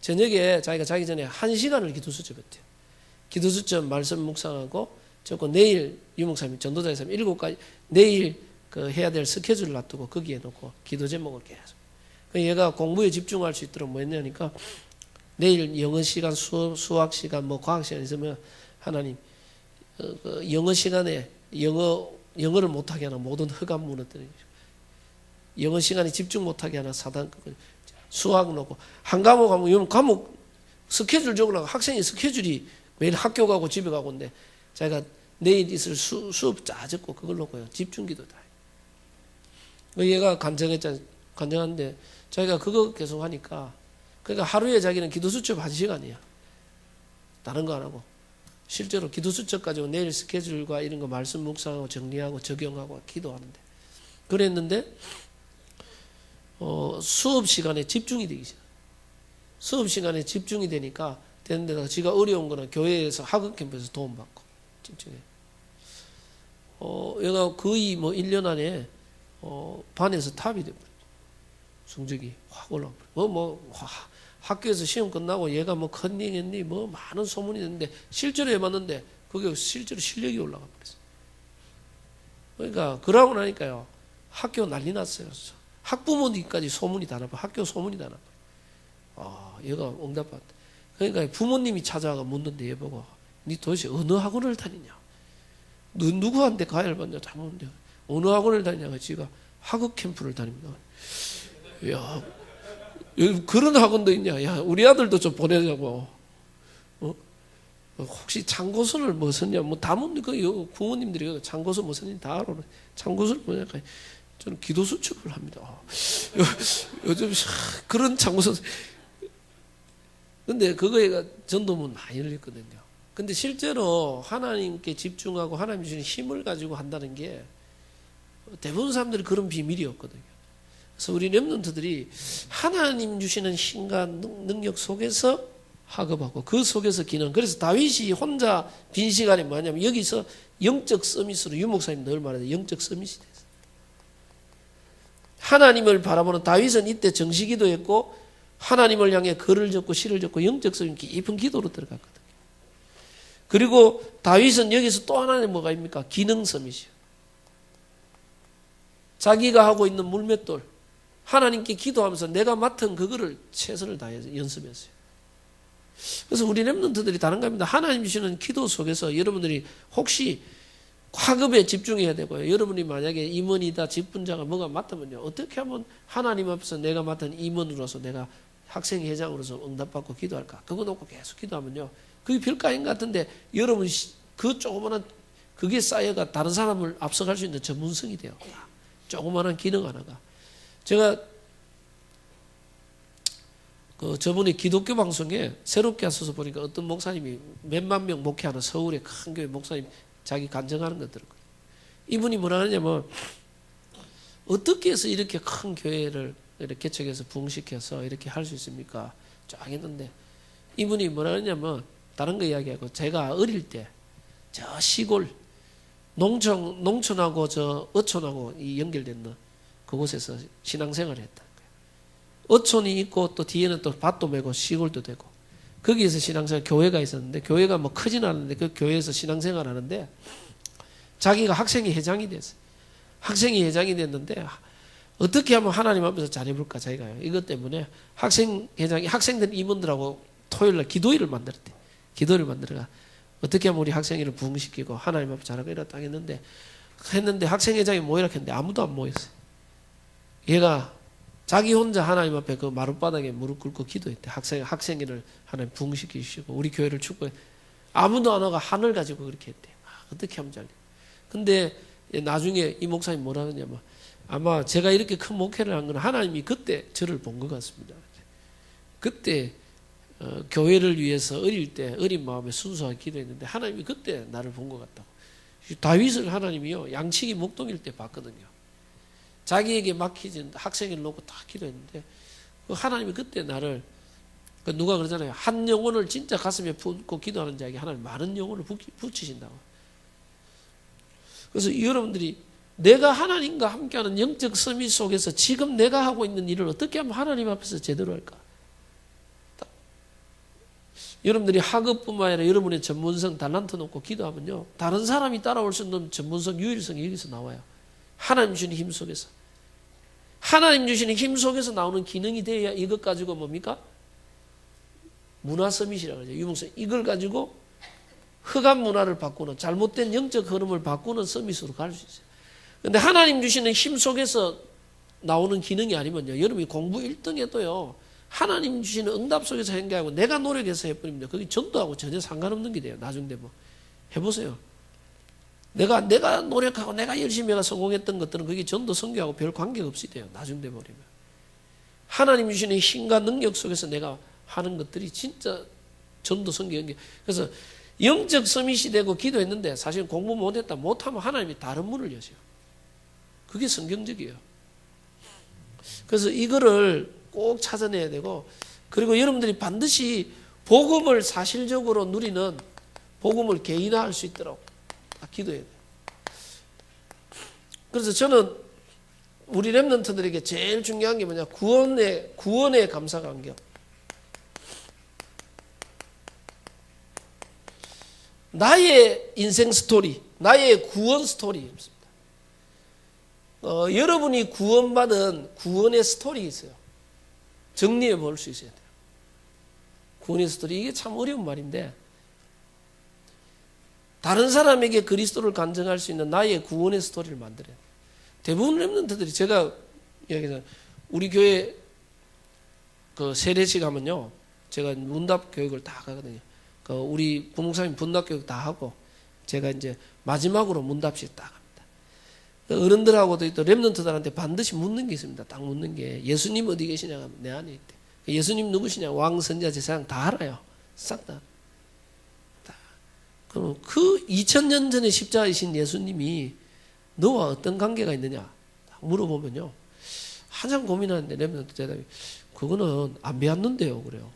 저녁에 자기가 자기 전에 1시간을 기도수첩했대요. 기도수첩 말씀 묵상하고 적고 내일 유목사님 전도자 있으면 7가지 내일 그 해야 될 스케줄을 놔두고 거기에 놓고 기도 제목을 계속. 얘가 공부에 집중할 수 있도록 뭐 했냐니까 내일 영어 시간, 수학 시간, 뭐 과학 시간 있으면 하나님 그 영어 시간에 영어를 못하게 하나 모든 흑암 무너뜨리고, 영어 시간에 집중 못하게 하나 사단, 수학 놓고 한 과목 하면 과목 스케줄 적으려고 학생이 스케줄이 매일 학교 가고 집에 가고 인데 자기가 내일 있을 수업 짜졌고 그걸 놓고요 집중기도다. 얘가 간증한데 자기가 그거 계속 하니까 그러니까 하루에 자기는 기도수첩 1시간이야. 다른 거 안 하고 실제로 기도수첩 가지고 내일 스케줄과 이런 거 말씀 묵상하고 정리하고 적용하고 기도하는데 그랬는데 수업 시간에 집중이 되기 시작. 수업 시간에 집중이 되니까 되는데다가 지가 어려운 거는 교회에서 학업 캠프에서 도움받고 집중해. 얘가 거의 뭐 1년 안에 반에서 탑이 돼버렸어. 성적이 확 올라버려. 학교에서 시험 끝나고 얘가 뭐 컨닝했니 뭐 많은 소문이 있는데 실제로 해봤는데 그게 실제로 실력이 올라가 버렸어. 그러니까 그러고 나니까요 학교 난리 났어요. 학부모님까지 소문이 다 나고 학교 소문이 다 나고. 얘가 응답받다. 그러니까 부모님이 찾아가 묻는데 얘 보고 니 도대체 어느 학원을 다니냐? 너 누구한테 가야를 받냐? 다 묻는데 어느 학원을 다니냐가 지가 학업 캠프를 다닙니다. 야, 그런 학원도 있냐? 야, 우리 아들도 좀 보내자고. 혹시 참고서를 뭐 썼냐? 뭐 다 묻는 거 부모님들이 참고서 뭐 썼냐 다 알아. 참고서를 뭐냐까 저는 기도 수첩을 합니다. 요즘 그런 참고서. 근데 그거가 전도문 많이 열렸거든요. 근데 실제로 하나님께 집중하고 하나님 주신 힘을 가지고 한다는 게 대부분 사람들이 그런 비밀이 없거든요. 그래서 우리 렘넌트들이 하나님 주시는 힘과 능력 속에서 학업하고 그 속에서 기능. 그래서 다윗이 혼자 빈 시간에 뭐냐면 여기서 영적 서밋으로 유목사님 늘 말하는 영적 서밋이 됐어요. 하나님을 다윗은 이때 정시기도했고 하나님을 향해 글을 적고 시를 적고 영적 서밋 깊은 기도로 들어갔거든요. 그리고 다윗은 여기서 또 하나는 뭐가 입니까? 기능 서밋이요. 자기가 하고 있는 물맷돌 하나님께 기도하면서 내가 맡은 그거를 최선을 다해서 연습했어요. 그래서 우리 렘넌트들이 다른 겁니다. 하나님 주시는 기도 속에서 여러분들이 혹시 학업에 집중해야 되고요. 여러분이 만약에 임원이다 직분자가 뭐가 맡으면요. 어떻게 하면 하나님 앞에서 내가 맡은 임원으로서 내가 학생회장으로서 응답받고 기도할까? 그거 놓고 계속 기도하면요. 그게 별거 아닌 것 같은데 여러분 그 조그마한 그게 쌓여가 다른 사람을 앞서갈 수 있는 전문성이 돼요. 조그마한 기능 하나가. 제가 저번에 기독교 방송에 새롭게 와서 보니까 어떤 목사님이 몇만 명 목회하는 서울의 큰 교회 목사님 자기 간증하는 것 들었거든요. 이분이 뭐라 하냐면 어떻게 해서 이렇게 큰 교회를 이렇게 개척해서 부흥시켜서 이렇게 할 수 있습니까? 쫙 했는데 이분이 뭐라 하냐면 다른 거 이야기하고 제가 어릴 때 저 시골 농촌하고 저 어촌하고 연결된 그곳에서 신앙생활을 했다는 거예요. 어촌이 있고 또 뒤에는 또 밭도 메고 시골도 되고 거기에서 신앙생활 교회가 있었는데 교회가 뭐 크진 않았는데 그 교회에서 신앙생활 하는데 자기가 학생회 회장이 됐어요. 학생회 회장이 됐는데 어떻게 하면 하나님 앞에서 잘해볼까 자기가요. 이것 때문에 학생회장이 학생들 임원들하고 토요일날 기도회를 만들었대. 기도를 만들어가 어떻게 하면 우리 학생회를 부흥시키고 하나님 앞에 잘하고 이렇다 했는데 학생회장이 모이라 했는데 아무도 안 모였어요. 얘가 자기 혼자 하나님 앞에 그 마룻바닥에 무릎 꿇고 기도했대. 학생회를 하나님 부흥시키시고 우리 교회를 축복해. 아무도 안 와가 하늘 가지고 그렇게 했대. 어떻게 하면 잘돼. 근데 나중에 이 목사님 뭐라 하냐면 아마 제가 이렇게 큰 목회를 한 건 하나님이 그때 저를 본 것 같습니다. 그때 교회를 위해서 어릴 때 어린 마음에 순수하게 기도했는데 하나님이 그때 나를 본 것 같다고. 다윗을 하나님이요 양치기 목동일 때 봤거든요. 자기에게 막히진 학생을 놓고 다 기도했는데 하나님이 그때 나를 누가 그러잖아요. 한 영혼을 진짜 가슴에 품고 기도하는 자에게 하나님 많은 영혼을 붙이신다고. 그래서 여러분들이 내가 하나님과 함께하는 영적 서밋 속에서 지금 내가 하고 있는 일을 어떻게 하면 하나님 앞에서 제대로 할까? 여러분들이 학업뿐만 아니라 여러분의 전문성, 달란트 놓고 기도하면요, 다른 사람이 따라올 수 없는 전문성, 유일성이 여기서 나와요. 하나님 주시는 힘 속에서. 하나님 주시는 힘 속에서 나오는 기능이 돼야 이것 가지고 뭡니까? 문화 서밋이라고 하죠. 유명성. 이걸 가지고 흑암 문화를 바꾸는, 잘못된 영적 흐름을 바꾸는 서밋으로 갈 수 있어요. 그런데 하나님 주시는 힘 속에서 나오는 기능이 아니면요, 여러분이 공부 1등 해도요, 하나님 주시는 응답 속에서 한 게 아니고 내가 노력해서 해버립니다. 그게 전도하고 전혀 상관없는 게 돼요. 나중 되면. 해보세요. 내가 노력하고 내가 열심히 해가 성공했던 것들은 그게 전도 선교하고 별 관계가 없이 돼요. 나중 돼버리면. 하나님 주시는 힘과 능력 속에서 내가 하는 것들이 진짜 전도 선교 연계. 그래서 영적 서밋이 되고 기도했는데 사실 공부 못했다. 못하면 하나님이 다른 문을 여셔요. 그게 성경적이에요. 그래서 이거를 꼭 찾아내야 되고, 그리고 여러분들이 반드시 복음을 사실적으로 누리는, 복음을 개인화할 수 있도록 기도해야 돼요. 그래서 저는 우리 렘넌트들에게 제일 중요한 게 뭐냐, 구원의 감사관계. 나의 인생 스토리, 나의 구원 스토리입니다. 여러분이 구원받은 구원의 스토리 있어요. 정리해 볼 수 있어야 돼요. 구원의 스토리, 이게 참 어려운 말인데, 다른 사람에게 그리스도를 간증할 수 있는 나의 구원의 스토리를 만들어야 돼요. 대부분 렘넌트들이, 제가 이야기하는 우리 교회 그 세례식 하면요, 제가 문답 교육을 다 하거든요. 그 우리 부목사님 분답 교육 다 하고, 제가 이제 마지막으로 문답식 딱 합니다. 어른들하고도 또 렘넌트들한테 반드시 묻는 게 있습니다. 딱 묻는 게, 예수님 어디 계시냐고 하면 내 안에 있대. 예수님 누구시냐? 왕, 선자, 제사장 다 알아요. 싹 다. 그럼 그 2000년 전에 십자가이신 예수님이 너와 어떤 관계가 있느냐 물어보면요, 한참 고민하는데 렘넌트 대답이, 그거는 안 배웠는데요. 그래요.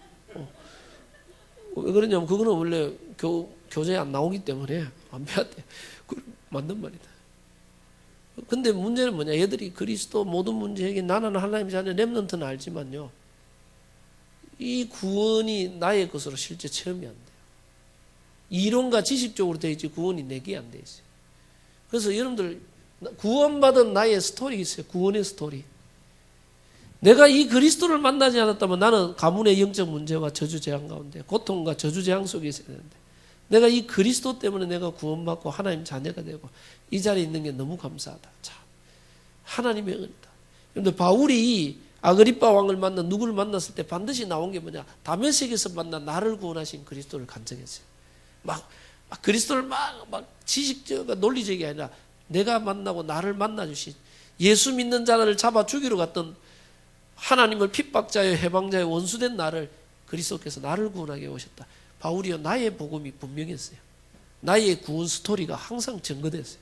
왜 그러냐면 그거는 원래 교재에 안 나오기 때문에 안 배웠대. 맞는 말이다. 근데 문제는 뭐냐, 얘들이 그리스도 모든 문제 해결, 나는 하나님의 자녀, 렘넌트는 알지만요, 이 구원이 나의 것으로 실제 체험이 안 돼요. 이론과 지식적으로 되어 있지 구원이 내게 안 돼 있어요. 그래서 여러분들 구원받은 나의 스토리 있어요. 구원의 스토리. 내가 이 그리스도를 만나지 않았다면 나는 가문의 영적 문제와 저주재앙 가운데, 고통과 저주재앙 속에 있어야 되는데, 내가 이 그리스도 때문에 내가 구원받고 하나님 자녀가 되고 이 자리에 있는 게 너무 감사하다. 참 하나님의 은혜다. 그런데 바울이 아그리빠 왕을 만나 누구를 만났을 때 반드시 나온 게 뭐냐, 다메섹에서 만난 나를 구원하신 그리스도를 간증했어요. 막 그리스도를 막 지식적, 논리적이 아니라 내가 만나고 나를 만나주신, 예수 믿는 자를 잡아 죽이러 갔던 하나님을 핍박자여 해방자여 원수된 나를 그리스도께서 나를 구원하게 오셨다. 바울이요, 나의 복음이 분명했어요. 나의 구원 스토리가 항상 증거됐어요.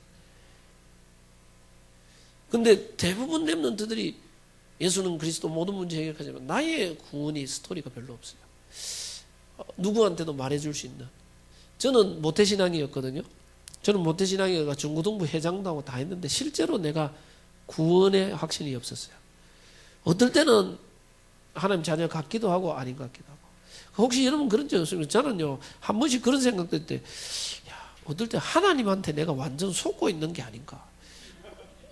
근데 대부분 렘넌트들이 예수는 그리스도 모든 문제 해결하지만 나의 구원이 스토리가 별로 없어요. 누구한테도 말해줄 수 있는. 저는 모태신앙이었거든요. 저는 모태신앙이가 중고등부 회장도 하고 다 했는데 실제로 내가 구원의 확신이 없었어요. 어떨 때는 하나님 자녀 같기도 하고 아닌 것 같기도 하고. 혹시 여러분 그런 적 없습니까? 저는요, 한 번씩 그런 생각도 할 때, 어떨 때 하나님한테 내가 완전 속고 있는 게 아닌가.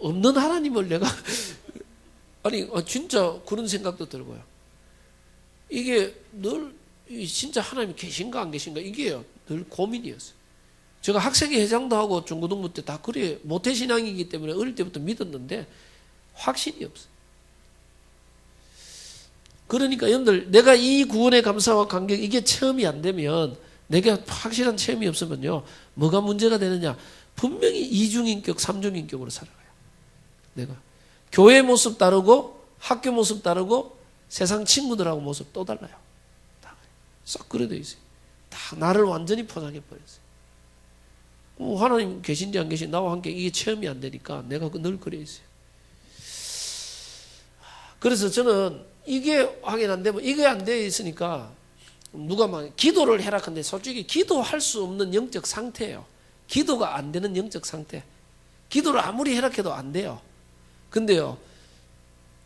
없는 하나님을 내가 아니 진짜 그런 생각도 들고요. 이게 늘 진짜 하나님이 계신가 안 계신가, 이게 늘 고민이었어요. 제가 학생회 회장도 하고 중고등부 때 다 그래, 모태신앙이기 때문에 어릴 때부터 믿었는데 확신이 없어요. 그러니까 여러분들, 내가 이 구원의 감사와 감격, 이게 체험이 안 되면, 내가 확실한 체험이 없으면요, 뭐가 문제가 되느냐, 분명히 이중인격, 삼중인격으로 살아가요. 내가 교회 모습 다르고 학교 모습 다르고 세상 친구들하고 모습 또 달라요. 싹 그래 돼 있어요. 다 나를 완전히 포장해 버렸어요. 하나님 계신지 안 계신지 나와 함께 이게 체험이 안 되니까 내가 늘 그래 있어요. 그래서 저는 이게 확인 안 되면, 이게 안 되어 있으니까 누가 막 기도를 해라 근데 솔직히 기도할 수 없는 영적 상태예요. 기도가 안 되는 영적 상태. 기도를 아무리 해라 해도 안 돼요. 근데요,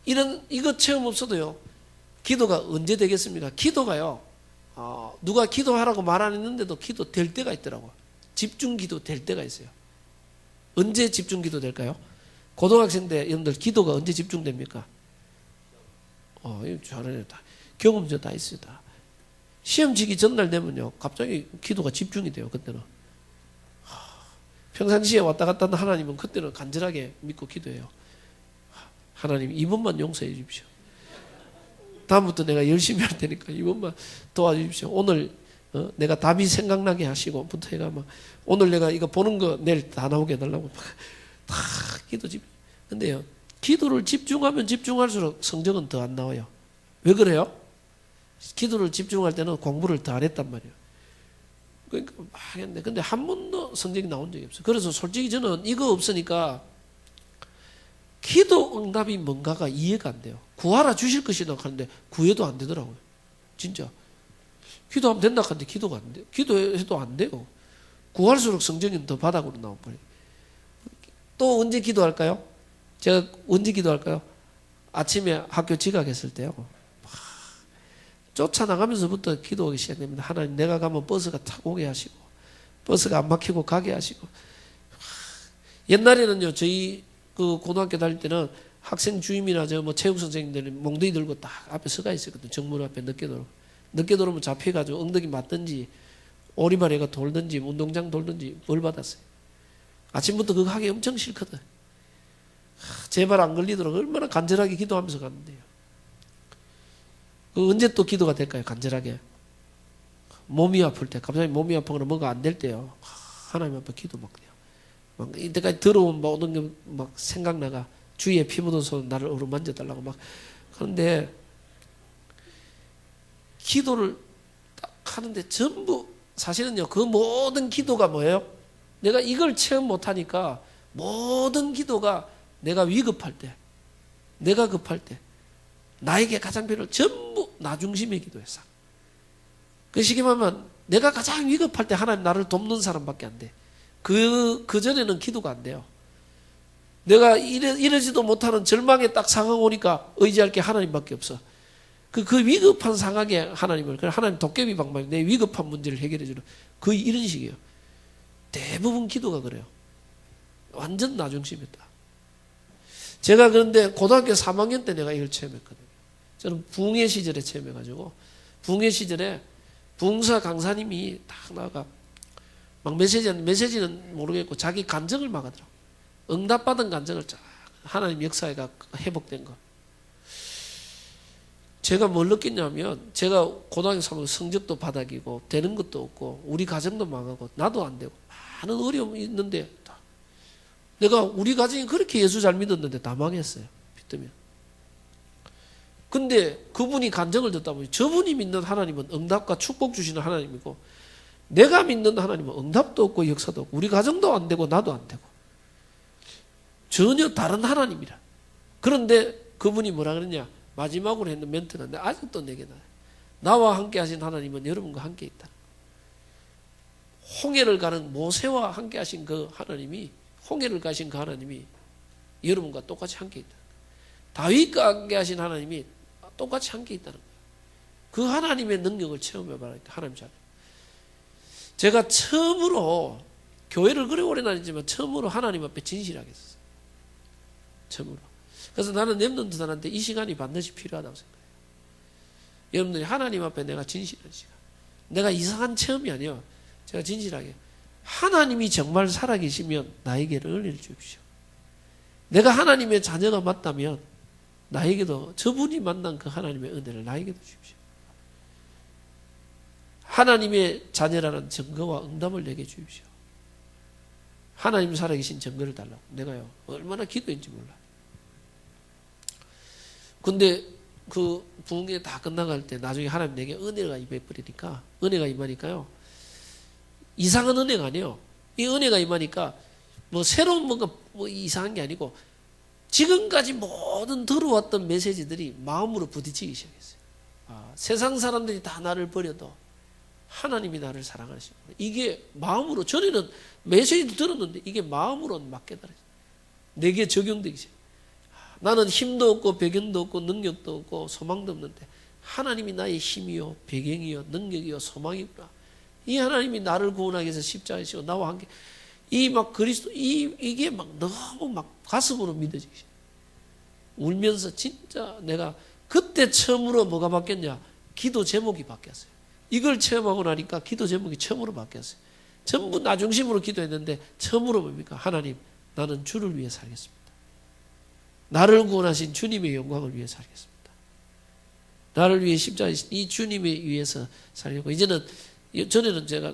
이거 체험 없어도요, 기도가 언제 되겠습니까? 기도가요, 누가 기도하라고 말 안 했는데도 기도 될 때가 있더라고요. 집중 기도 될 때가 있어요. 언제 집중 기도 될까요? 고등학생 때 여러분들 기도가 언제 집중됩니까? 이거 잘하네. 경험자 다 있어요. 다. 시험 치기 전날 되면요, 갑자기 기도가 집중이 돼요. 그때는. 평상시에 왔다 갔다 하는 하나님은 그때는 간절하게 믿고 기도해요. 하나님, 이번만 용서해 주십시오. 다음부터 내가 열심히 할 테니까 이번만 도와주십시오. 오늘 내가 답이 생각나게 하시고,부터 해가 막 오늘 내가 이거 보는 거 내일 다 나오게 해달라고 다 기도 집. 근데요, 기도를 집중하면 집중할수록 성적은 더 안 나와요. 왜 그래요? 기도를 집중할 때는 공부를 더 안 했단 말이에요. 그러니까 막 했는데, 근데 한 번도 성적이 나온 적이 없어요. 그래서 솔직히 저는 이거 없으니까 기도 응답이 뭔가가 이해가 안 돼요. 구하라 주실 것이라고 하는데 구해도 안 되더라고요. 진짜. 기도하면 된다 하는데 기도가 안 돼요. 기도해도 안 돼요. 구할수록 성적은 더 바닥으로 나와버려요. 또 언제 기도할까요? 제가 언제 기도할까요? 아침에 학교 지각했을 때요. 쫓아나가면서부터 기도하기 시작됩니다. 하나님, 내가 가면 버스가 타고 오게 하시고, 버스가 안 막히고 가게 하시고. 옛날에는요, 저희 그 고등학교 다닐 때는 학생 주임이나 뭐 체육 선생님들이 몽둥이 들고 딱 앞에 서가 있었거든요. 정문 앞에 늦게 들어오면. 늦게 들어오면 잡혀가지고 엉덩이 맞든지 오리발에가 돌든지 운동장 돌든지 벌 받았어요. 아침부터 그거 하기 엄청 싫거든. 제발 안 걸리도록 얼마나 간절하게 기도하면서 갔는데요. 그 언제 또 기도가 될까요? 간절하게. 몸이 아플 때, 갑자기 몸이 아프거나 뭐가 안 될 때요. 하나님 앞에 기도 막 돼요. 막 이때까지 들어온 모든 게 막 생각나가. 주위에 피 묻은 손 나를 어루만져 달라고 막. 그런데 기도를 딱 하는데 전부 사실은요, 그 모든 기도가 뭐예요? 내가 이걸 체험 못하니까 모든 기도가 내가 위급할 때, 내가 급할 때, 나에게 가장 필요한 전부 나 중심의 기도였어. 그 시기 말하면 내가 가장 위급할 때 하나님 나를 돕는 사람밖에 안 돼. 그 전에는 기도가 안 돼요. 내가 이러지도 못하는 절망에 딱 상황 오니까 의지할 게 하나님밖에 없어. 그 위급한 상황에 하나님을, 하나님 도깨비 방망이 내 위급한 문제를 해결해 주는 거의 이런 식이에요. 대부분 기도가 그래요. 완전 나 중심이다. 제가 그런데 고등학교 3학년 때 내가 이걸 체험했거든요. 저는 붕괴 시절에 체험해가지고, 붕괴 시절에 붕사 강사님이 딱 나가 막 메시지는 모르겠고 자기 간증을 막 하더라고. 응답받은 간증을 쫙 하나님 역사가 회복된 거. 제가 뭘 느꼈냐면, 제가 고등학교 3학년 성적도 바닥이고 되는 것도 없고 우리 가정도 망하고 나도 안 되고 많은 어려움이 있는데, 내가 우리 가정이 그렇게 예수 잘 믿었는데 다 망했어요. 빚뜨면. 근데 그분이 간증을 듣다 보니 저분이 믿는 하나님은 응답과 축복 주시는 하나님이고, 내가 믿는 하나님은 응답도 없고 역사도 없고 우리 가정도 안 되고 나도 안 되고 전혀 다른 하나님이라. 그런데 그분이 뭐라 그러냐, 마지막으로 했는 멘트가 아직도 내게 나요. 나와 함께 하신 하나님은 여러분과 함께 있다. 홍해를 가는 모세와 함께 하신 그 하나님이, 홍해를 가신 그 하나님이 여러분과 똑같이 함께 있다. 다윗과 함께 하신 하나님이 똑같이 함께 있다는 거예요. 그 하나님의 능력을 체험해봐라니까 하나님 잘. 제가 처음으로 교회를 그리 오래 다니지만 처음으로 하나님 앞에 진실하게 했었어요. 처음으로. 그래서 나는 렘넌트들한테 이 시간이 반드시 필요하다고 생각해요. 여러분들이 하나님 앞에 내가 진실한 시간. 내가 이상한 체험이 아니에요. 제가 진실하게. 하나님이 정말 살아계시면 나에게는 은혜를 주십시오. 내가 하나님의 자녀가 맞다면 나에게도 저분이 만난 그 하나님의 은혜를 나에게도 주십시오. 하나님의 자녀라는 증거와 응답을 내게 주십시오. 하나님 살아계신 증거를 달라고. 내가요, 얼마나 기도했는지 몰라요. 근데 그 부흥회 다 끝나갈 때 나중에 하나님 내게 은혜가 임해버리니까, 은혜가 임하니까요, 이상한 은혜가 아니에요. 이 은혜가 임하니까 뭐 새로운 뭔가 뭐 이상한 게 아니고 지금까지 모든 들어왔던 메시지들이 마음으로 부딪히기 시작했어요. 세상 사람들이 다 나를 버려도 하나님이 나를 사랑하시고, 이게 마음으로, 전에는 메시지도 들었는데 이게 마음으로 막 깨달아요. 내게 적용되기 시작해요. 나는 힘도 없고 배경도 없고 능력도 없고 소망도 없는데 하나님이 나의 힘이요, 배경이요, 능력이요, 소망이구나. 이 하나님이 나를 구원하기 위해서 십자가에 지고 나와 함께 이 막 그리스도 이게 막 너무 막 가슴으로 믿어지기 시작해. 울면서 진짜 내가 그때 처음으로 뭐가 바뀌었냐? 기도 제목이 바뀌었어요. 이걸 체험하고 나니까 기도 제목이 처음으로 바뀌었어요. 전부 나 중심으로 기도했는데 처음으로 뭡니까? 하나님, 나는 주를 위해 살겠습니다. 나를 구원하신 주님의 영광을 위해 살겠습니다. 나를 위해 십자가에 이 주님에 위해서 살려고. 이제는 전에는 제가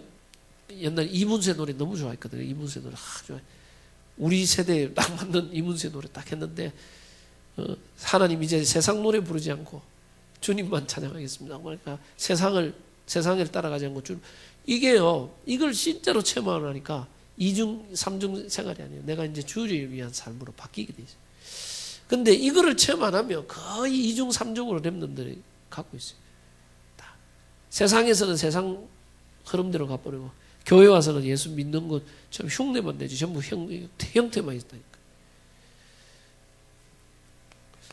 옛날 이문세 노래 너무 좋아했거든요. 이문세 노래 좋아해. 우리 세대에 딱 맞는 이문세 노래 딱 했는데 하나님 이제 세상 노래 부르지 않고 주님만 찬양하겠습니다. 그러니까 세상을 따라가지 않고 이게요. 이걸 진짜로 체험하고 나니까 이중 삼중 생활이 아니에요. 내가 이제 주를 위한 삶으로 바뀌게 되죠. 근데 이거를 체험 안 하면 거의 이중 삼중으로 렘넌들이 갖고 있어요. 세상에서는 세상 흐름대로 가버리고 교회 와서는 예수 믿는 것 좀 흉내만 내지 전부 형태만 있다니까.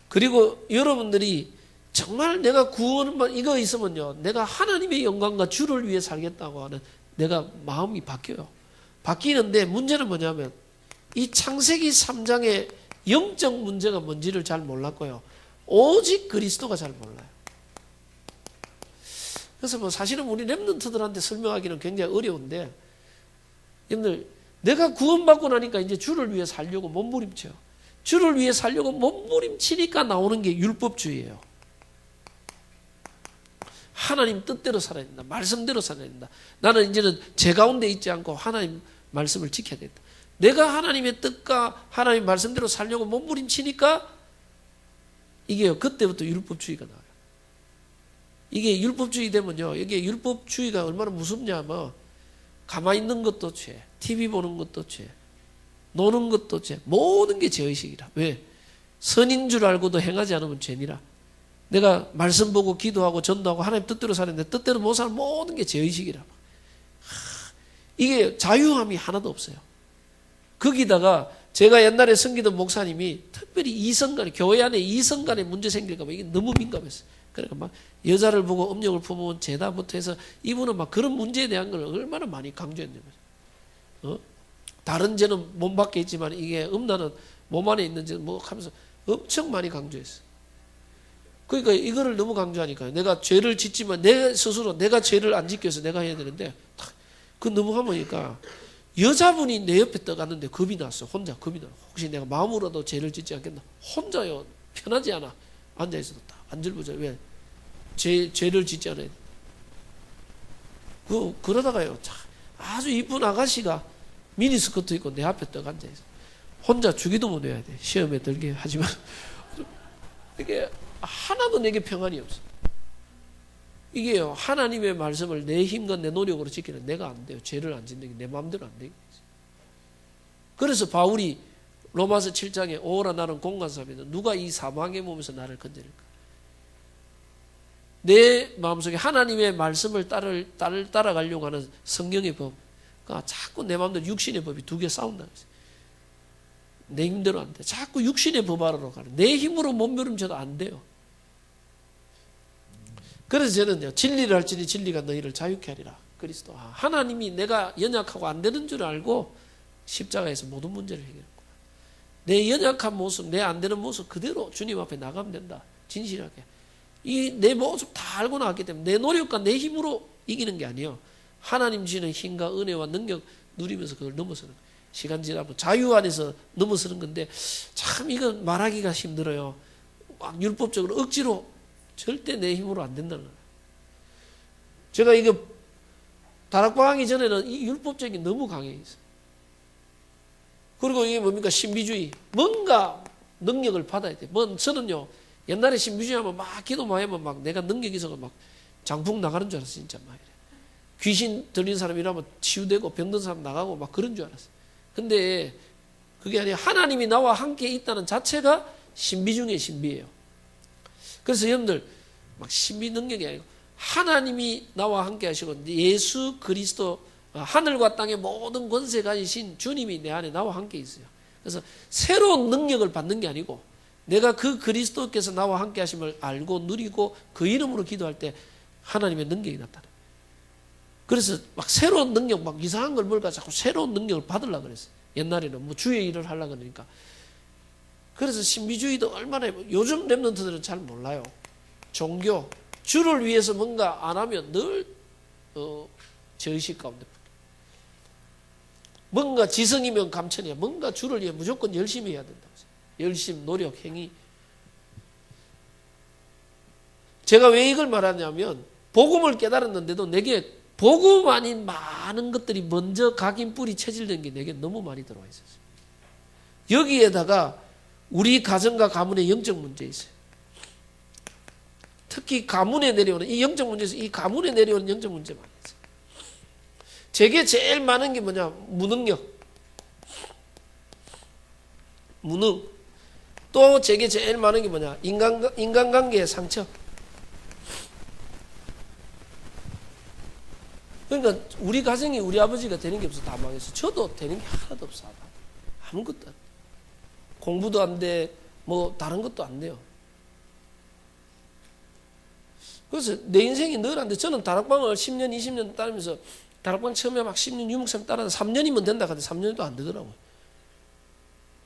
그리고 여러분들이 정말 내가 구원만 이거 있으면요, 내가 하나님의 영광과 주를 위해 살겠다고 하는 내가 마음이 바뀌어요. 바뀌는데 문제는 뭐냐면 이 창세기 3장의 영적 문제가 뭔지를 잘 몰랐고요. 오직 그리스도가 잘 몰라요. 그래서 뭐 사실은 우리 렘넌트들한테 설명하기는 굉장히 어려운데, 여러분들 내가 구원받고 나니까 이제 주를 위해 살려고 몸부림쳐요. 주를 위해 살려고 몸부림치니까 나오는 게 율법주의예요. 하나님 뜻대로 살아야 된다. 말씀대로 살아야 된다. 나는 이제는 제 가운데 있지 않고 하나님 말씀을 지켜야 된다. 내가 하나님의 뜻과 하나님 말씀대로 살려고 몸부림치니까 이게요, 그때부터 율법주의가 나와요. 이게 율법주의 되면요, 이게 율법주의가 얼마나 무섭냐면 가만히 있는 것도 죄, TV 보는 것도 죄, 노는 것도 죄, 모든 게 죄의식이라. 왜? 선인 줄 알고도 행하지 않으면 죄니라. 내가 말씀 보고 기도하고 전도하고 하나님 뜻대로 사는데 뜻대로 못 사는 모든 게 죄의식이라. 이게 자유함이 하나도 없어요. 거기다가 제가 옛날에 섬기던 목사님이 특별히 이성간에, 교회 안에 이성간에 문제 생길까 봐 이게 너무 민감했어요. 그러니까 막 여자를 보고 음욕을 품으면 죄다부터 해서 이분은 막 그런 문제에 대한 걸 얼마나 많이 강조했냐면, 다른 죄는 몸 밖에 있지만 이게 음란은 몸 안에 있는 죄 뭐 하면서 엄청 많이 강조했어요. 그러니까 이거를 너무 강조하니까 내가 죄를 짓지만 내 스스로 내가 죄를 안 지켜서 내가 해야 되는데 그 너무 하니까 여자분이 내 옆에 떠갔는데 겁이 났어. 혼자 겁이 나. 혹시 내가 마음으로도 죄를 짓지 않겠나? 혼자요. 편하지 않아. 앉아있어도 딱 안절부절. 왜? 죄를 짓지 않아요. 그러다가요, 아주 이쁜 아가씨가 미니스커트 입고 내 앞에 떡 앉아있어. 혼자 주기도 못 해야 돼. 시험에 들게 하지만 이게 하나도 내게 평안이 없어. 이게요, 하나님의 말씀을 내 힘과 내 노력으로 지키는 내가 안 돼요. 죄를 안 짓는 게 내 마음대로 안 되겠어요. 그래서 바울이 로마서 7장에 오라 나는 공간사람이다. 누가 이 사망의 몸에서 나를 건져낼까? 내 마음속에 하나님의 말씀을 따라가려고 하는 성경의 법, 그러니까 자꾸 내 마음대로 육신의 법이 두 개 싸운다. 내 힘대로 안 돼. 자꾸 육신의 법 하러 가는. 내 힘으로 몸부림쳐도 안 돼요. 그래서 저는요, 진리를 할지니 진리가 너희를 자유케 하리라. 그리스도. 하나님이 내가 연약하고 안 되는 줄 알고 십자가에서 모든 문제를 해결했구나. 내 연약한 모습, 내 안 되는 모습 그대로 주님 앞에 나가면 된다. 진실하게. 이 내 모습 다 알고 나왔기 때문에 내 노력과 내 힘으로 이기는 게 아니에요. 하나님 주시는 힘과 은혜와 능력 누리면서 그걸 넘어서는 거예요. 시간 지나면 자유 안에서 넘어서는 건데 참 이건 말하기가 힘들어요. 막 율법적으로 억지로 절대 내 힘으로 안 된다는 거예요. 제가 이거 다락방 하기 전에는 이 율법적인 너무 강해있어요. 그리고 이게 뭡니까? 신비주의. 뭔가 능력을 받아야 돼. 저는요, 옛날에 신비주의 하면 막 기도 많이 하면 막 내가 능력이 있어서 막 장풍 나가는 줄 알았어, 진짜 막. 귀신 들린 사람이라면 치유되고 병든 사람 나가고 막 그런 줄 알았어요. 근데 그게 아니라 하나님이 나와 함께 있다는 자체가 신비 중에 신비예요. 그래서 여러분들 막 신비 능력이 아니고 하나님이 나와 함께 하시고 예수 그리스도 하늘과 땅의 모든 권세 가지신 주님이 내 안에 나와 함께 있어요. 그래서 새로운 능력을 받는 게 아니고 내가 그 그리스도께서 나와 함께 하심을 알고 누리고 그 이름으로 기도할 때 하나님의 능력이 나타나요. 그래서 막 새로운 능력, 막 이상한 걸 뭘까 자꾸 새로운 능력을 받으려고 그랬어요. 옛날에는 뭐 주의 일을 하려고 그러니까. 그래서 신비주의도 얼마나, 요즘 랩런트들은 잘 몰라요. 종교, 주를 위해서 뭔가 안 하면 늘 저의식 가운데 뭔가 지성이면 감천이야. 뭔가 주를 위해 무조건 열심히 해야 된다고. 열심, 노력, 행위. 제가 왜 이걸 말하냐면 복음을 깨달았는데도 내게 복음 아닌 많은 것들이 먼저 각인 뿌리 체질된 게 내게 너무 많이 들어와 있었어요. 여기에다가 우리 가정과 가문의 영적 문제 있어요. 특히 가문에 내려오는 이 영적 문제에서 이 가문에 내려오는 영적 문제 많이 있어요. 제게 제일 많은 게 뭐냐? 무능력. 무능. 또 제게 제일 많은 게 뭐냐? 인간관계의 상처. 그러니까 우리 가정이 우리 아버지가 되는 게 없어. 다 망했어. 저도 되는 게 하나도 없어. 아무것도 안 돼. 공부도 안 돼. 뭐 다른 것도 안 돼요. 그래서 내 인생이 늘 안 돼. 저는 다락방을 10년, 20년 따르면서 다락방 처음에 막 10년 유목사님 따라서 3년이면 된다 하는데 3년도 안 되더라고요.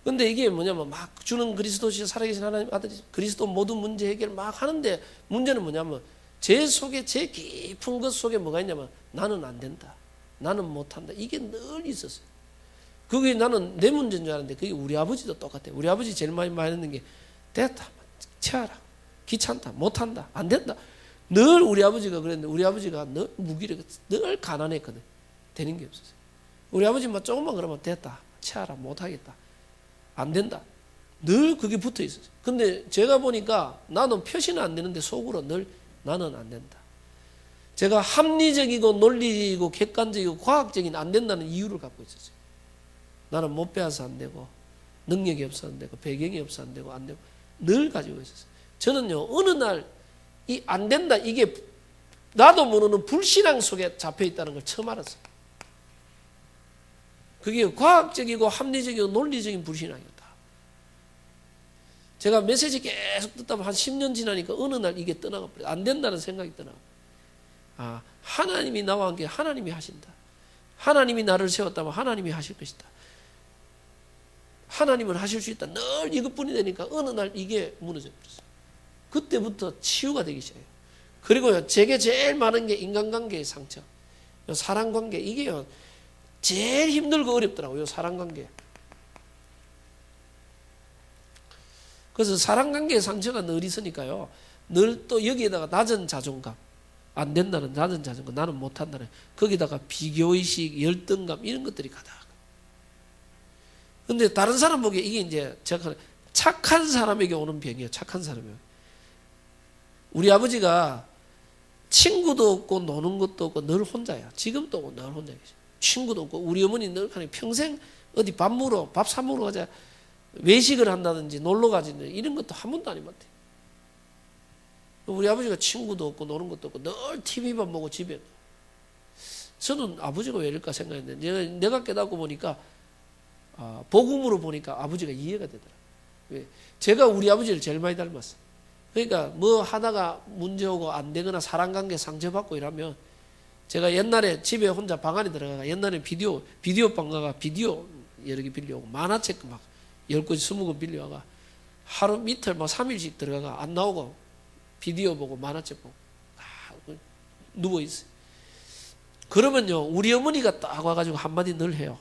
근데 이게 뭐냐면 막 주는 그리스도시 살아계신 하나님 아들이 그리스도 모든 문제 해결 막 하는데 문제는 뭐냐면 제 속에 제 깊은 것 속에 뭐가 있냐면 나는 안 된다. 나는 못한다. 이게 늘 있었어요. 그게 나는 내 문제인 줄 알았는데 그게 우리 아버지도 똑같아요. 우리 아버지 제일 많이 말했는 게 됐다. 채하라. 귀찮다. 못한다. 안 된다. 늘 우리 아버지가 그랬는데 우리 아버지가 늘 무기력했어. 늘 가난했거든. 되는 게 없었어요. 우리 아버지만 조금만 그러면 됐다. 채하라. 못하겠다. 안 된다. 늘 그게 붙어 있었어요. 근데 제가 보니까 나는 표시는 안 되는데 속으로 늘 나는 안 된다. 제가 합리적이고 논리적이고 객관적이고 과학적인 안 된다는 이유를 갖고 있었어요. 나는 못 배워서 안 되고 능력이 없어 안 되고 배경이 없어 안 되고 안 되고 늘 가지고 있었어요. 저는요 어느 날 이 안 된다 이게 나도 모르는 불신앙 속에 잡혀 있다는 걸 처음 알았어요. 그게 과학적이고 합리적이고 논리적인 불신앙이었다. 제가 메시지 계속 듣다 보면 한 10년 지나니까 어느 날 이게 떠나가 버려요. 안 된다는 생각이 떠나가. 아, 하나님이 나와 함께 하나님이 하신다. 하나님이 나를 세웠다면 하나님이 하실 것이다. 하나님은 하실 수 있다. 늘 이것뿐이 되니까 어느 날 이게 무너져 버렸어요. 그때부터 치유가 되기 시작해요. 그리고요, 제게 제일 많은 게 인간관계의 상처. 사랑관계. 이게요, 제일 힘들고 어렵더라고요, 사랑관계. 그래서 사랑관계의 상처가 늘 있으니까요, 늘 또 여기에다가 낮은 자존감. 안 된다는 낮은 자존감. 나는 못한다는. 거기다가 비교의식, 열등감, 이런 것들이 가득. 근데 다른 사람 보기에 이게 이제 제가 착한 사람에게 오는 병이에요. 착한 사람이에요. 우리 아버지가 친구도 없고 노는 것도 없고 늘 혼자야. 지금도 늘 혼자 계셔. 친구도 없고 우리 어머니 늘 평생 어디 밥 사 먹으러 가자. 외식을 한다든지 놀러 가든지 이런 것도 한 번도 안 해봤대. 우리 아버지가 친구도 없고 노는 것도 없고 늘 TV만 보고 집에. 저는 아버지가 왜 이럴까 생각했는데 내가 깨닫고 보니까 복음으로 보니까 아버지가 이해가 되더라. 제가 우리 아버지를 제일 많이 닮았어. 그러니까 뭐 하다가 문제 오고 안 되거나 사랑관계 상처받고 이러면 제가 옛날에 집에 혼자 방 안에 들어가가 옛날에 비디오 방 가가 비디오 여러 개 빌려오고 만화책 막 10권 20권 빌려와가 하루 밑을 막 3일씩 들어가가 안 나오고 비디오 보고 만화책 보고 누워있어요. 그러면요 우리 어머니가 딱 와가지고 한마디 늘 해요.